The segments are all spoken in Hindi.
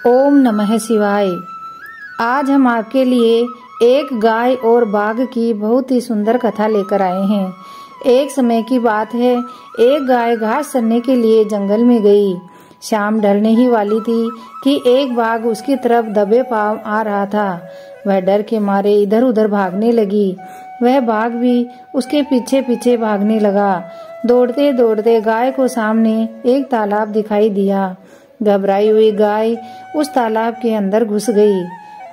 ओम नमः शिवाय। आज हम आपके लिए एक गाय और बाघ की बहुत ही सुंदर कथा लेकर आए हैं। एक समय की बात है, एक गाय घास चरने के लिए जंगल में गई। शाम ढलने ही वाली थी कि एक बाघ उसकी तरफ दबे पांव आ रहा था। वह डर के मारे इधर उधर भागने लगी। वह बाघ भी उसके पीछे पीछे भागने लगा। दौड़ते दौड़ते गाय को सामने एक तालाब दिखाई दिया। घबराई हुई गाय उस तालाब के अंदर घुस गई।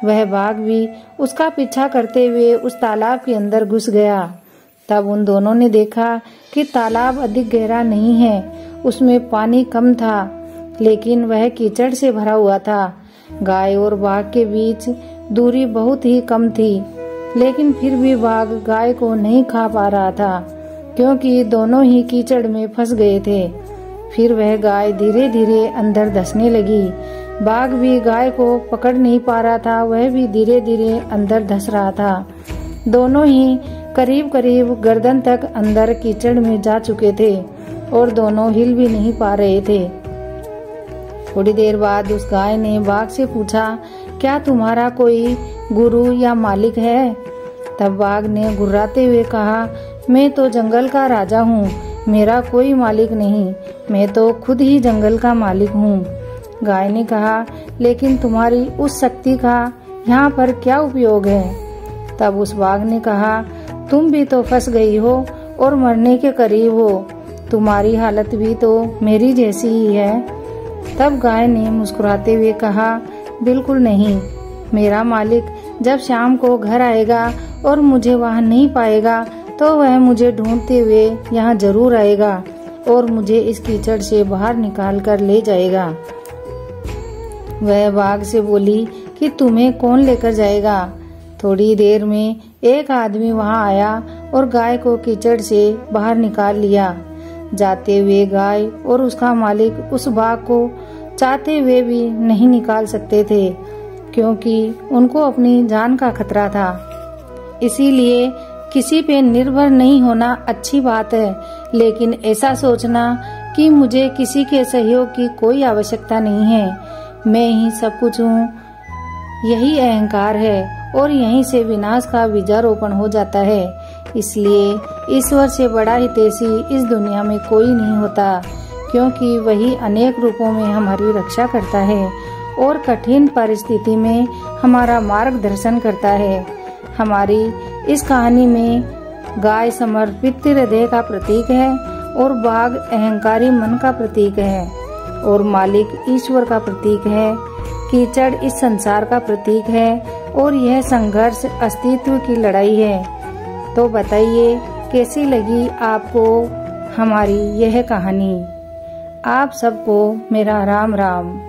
वह बाघ भी उसका पीछा करते हुए उस तालाब के अंदर घुस गया। तब उन दोनों ने देखा कि तालाब अधिक गहरा नहीं है, उसमें पानी कम था, लेकिन वह कीचड़ से भरा हुआ था। गाय और बाघ के बीच दूरी बहुत ही कम थी, लेकिन फिर भी बाघ गाय को नहीं खा पा रहा था, क्योंकि दोनों ही कीचड़ में फंस गए थे। फिर वह गाय धीरे धीरे अंदर धंसने लगी। बाघ भी गाय को पकड़ नहीं पा रहा था, वह भी धीरे धीरे अंदर धंस रहा था। दोनों ही करीब करीब गर्दन तक अंदर कीचड़ में जा चुके थे और दोनों हिल भी नहीं पा रहे थे। थोड़ी देर बाद उस गाय ने बाघ से पूछा, क्या तुम्हारा कोई गुरु या मालिक है? तब बाघ ने गुर्राते हुए कहा, मैं तो जंगल का राजा हूँ, मेरा कोई मालिक नहीं, मैं तो खुद ही जंगल का मालिक हूँ। गाय ने कहा, लेकिन तुम्हारी उस शक्ति का यहाँ पर क्या उपयोग है? तब उस बाघ ने कहा, तुम भी तो फंस गई हो और मरने के करीब हो, तुम्हारी हालत भी तो मेरी जैसी ही है। तब गाय ने मुस्कुराते हुए कहा, बिल्कुल नहीं, मेरा मालिक जब शाम को घर आएगा और मुझे वहाँ नहीं पाएगा तो वह मुझे ढूंढते हुए यहाँ जरूर आएगा और मुझे इस कीचड़ से बाहर निकाल कर ले जाएगा। वह बाघ से बोली कि तुम्हें कौन लेकर जाएगा? थोड़ी देर में एक आदमी वहाँ आया और गाय को कीचड़ से बाहर निकाल लिया। जाते हुए गाय और उसका मालिक उस बाघ को चाहते हुए भी नहीं निकाल सकते थे, क्योंकि उनको अपनी जान का खतरा था। इसीलिए किसी पे निर्भर नहीं होना अच्छी बात है, लेकिन ऐसा सोचना कि मुझे किसी के सहयोग की कोई आवश्यकता नहीं है, मैं ही सब कुछ हूँ, यही अहंकार है और यहीं से विनाश का बीजारोपण हो जाता है। इसलिए ईश्वर से बड़ा हितैषी इस दुनिया में कोई नहीं होता, क्योंकि वही अनेक रूपों में हमारी रक्षा करता है और कठिन परिस्थिति में हमारा मार्गदर्शन करता है। हमारी इस कहानी में गाय समर्पित हृदय का प्रतीक है और बाघ अहंकारी मन का प्रतीक है और मालिक ईश्वर का प्रतीक है। कीचड़ इस संसार का प्रतीक है और यह संघर्ष अस्तित्व की लड़ाई है। तो बताइए, कैसी लगी आपको हमारी यह कहानी? आप सबको मेरा राम राम।